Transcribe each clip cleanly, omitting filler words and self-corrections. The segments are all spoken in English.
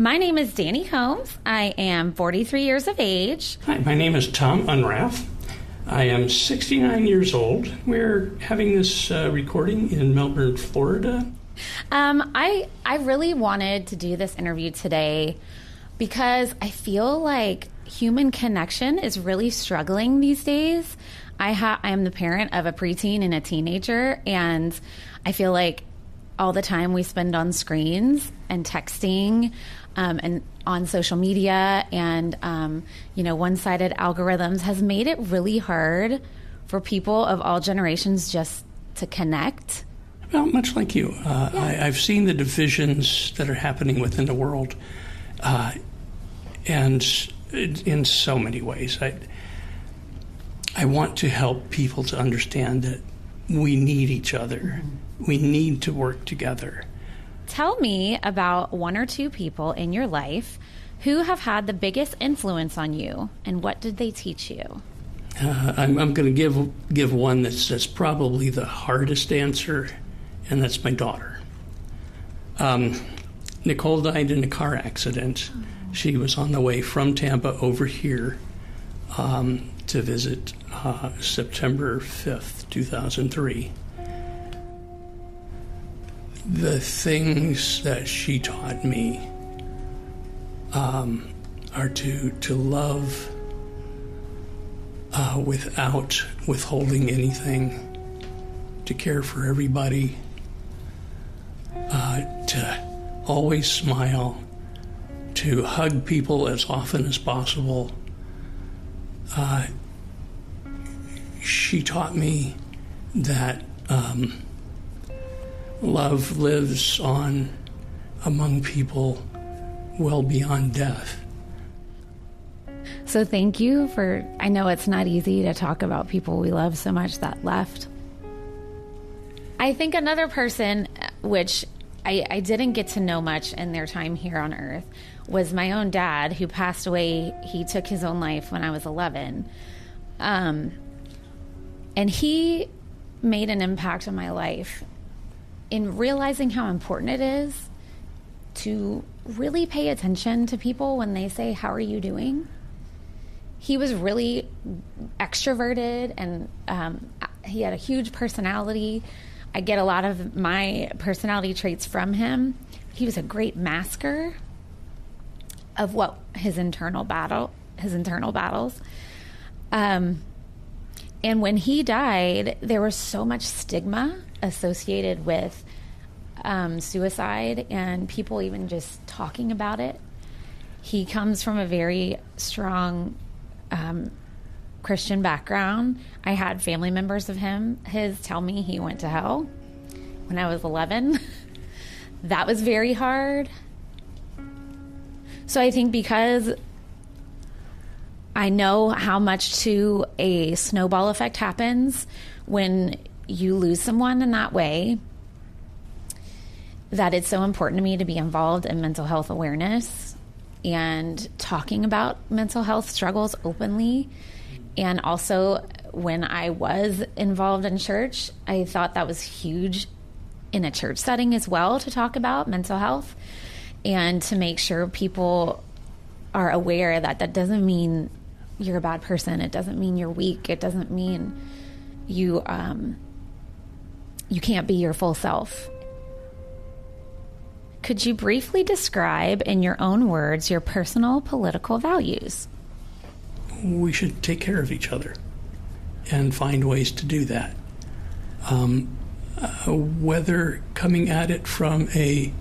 My name is Dani Combs. I am 43 years of age. Hi, my name is Tom Unrath. I am 69 years old. We're having this recording in Melbourne, Florida. I really wanted to do this interview today because I feel like human connection is really struggling these days. I am the parent of a preteen and a teenager, and I feel like all the time we spend on screens and texting and on social media and, one-sided algorithms has made it really hard for people of all generations just to connect. Well, much like you. I've seen the divisions that are happening within the world, and in so many ways. I want to help people to understand that we need each other. Mm-hmm. We need to work together. Tell me about one or two people in your life who have had the biggest influence on you, and what did they teach you? I'm going to give one that's probably the hardest answer, and that's my daughter. Nicole died in a car accident. Oh. She was on the way from Tampa over here to visit September 5th, 2003. The things that she taught me are to love without withholding anything, to care for everybody, to always smile, to hug people as often as possible. She taught me that love lives on among people well beyond death. So thank you for, I know it's not easy to talk about people we love so much that left. I think another person, which I didn't get to know much in their time here on earth, was my own dad, who passed away. He took his own life when I was 11. And he made an impact on my life in realizing how important it is to really pay attention to people when they say, "How are you doing?" He was really extroverted, and he had a huge personality. I get a lot of my personality traits from him. He was a great masker of what his internal battles. And when he died, there was so much stigma associated with suicide and people even just talking about it. He comes from a very strong Christian background. I had family members of his tell me he went to hell when I was 11. That was very hard. So I think because I know how much to a snowball effect happens when you lose someone in that way, that it's so important to me to be involved in mental health awareness and talking about mental health struggles openly. And also, when I was involved in church, I thought that was huge in a church setting as well, to talk about mental health and to make sure people are aware that that doesn't mean you're a bad person. It doesn't mean you're weak. It doesn't mean you can't be your full self. Could you briefly describe in your own words your personal political values? We should take care of each other and find ways to do that. Whether coming at it from a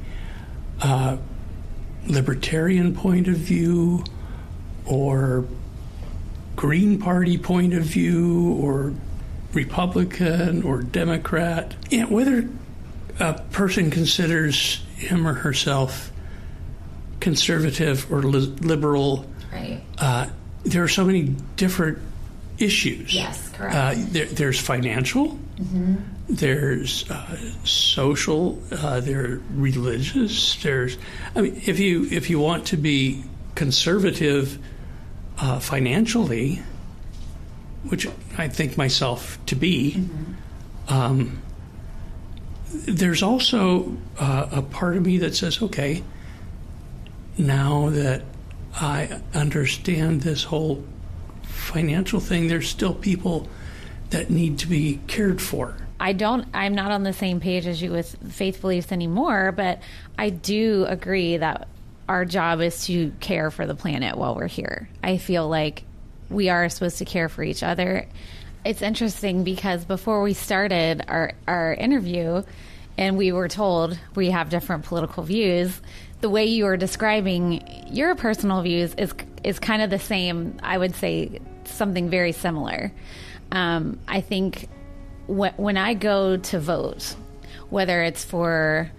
libertarian point of view or Green Party point of view or Republican or Democrat, whether a person considers him or herself conservative or liberal, right. There are so many different issues. Yes, correct. There's financial, mm-hmm. There's social, there's religious. If you want to be conservative financially, which I think myself to be, mm-hmm. There's also a part of me that says, okay, now that I understand this whole financial thing, there's still people that need to be cared for. I'm not on the same page as you with faith beliefs anymore, but I do agree that our job is to care for the planet while we're here. I feel like we are supposed to care for each other. It's interesting because before we started our interview and we were told we have different political views, the way you were describing your personal views is kind of the same. I would say something very similar. I think when I go to vote, whether it's for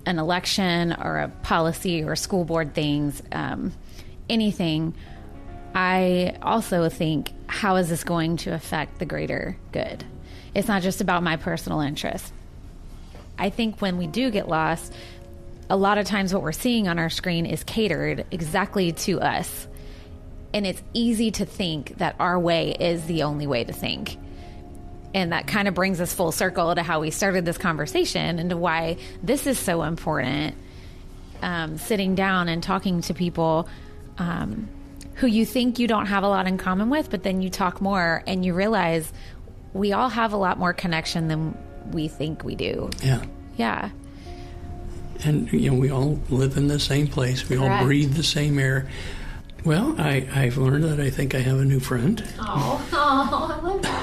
an election or a policy or school board things, anything, I also think, how is this going to affect the greater good? It's not just about my personal interest. I think when we do get lost, a lot of times what we're seeing on our screen is catered exactly to us. And it's easy to think that our way is the only way to think. And that kind of brings us full circle to how we started this conversation and to why this is so important. Sitting down and talking to people who you think you don't have a lot in common with, but then you talk more and you realize we all have a lot more connection than we think we do. Yeah. Yeah. And, we all live in the same place. We all breathe the same air. Well, I've learned that I think I have a new friend. Oh, I love that.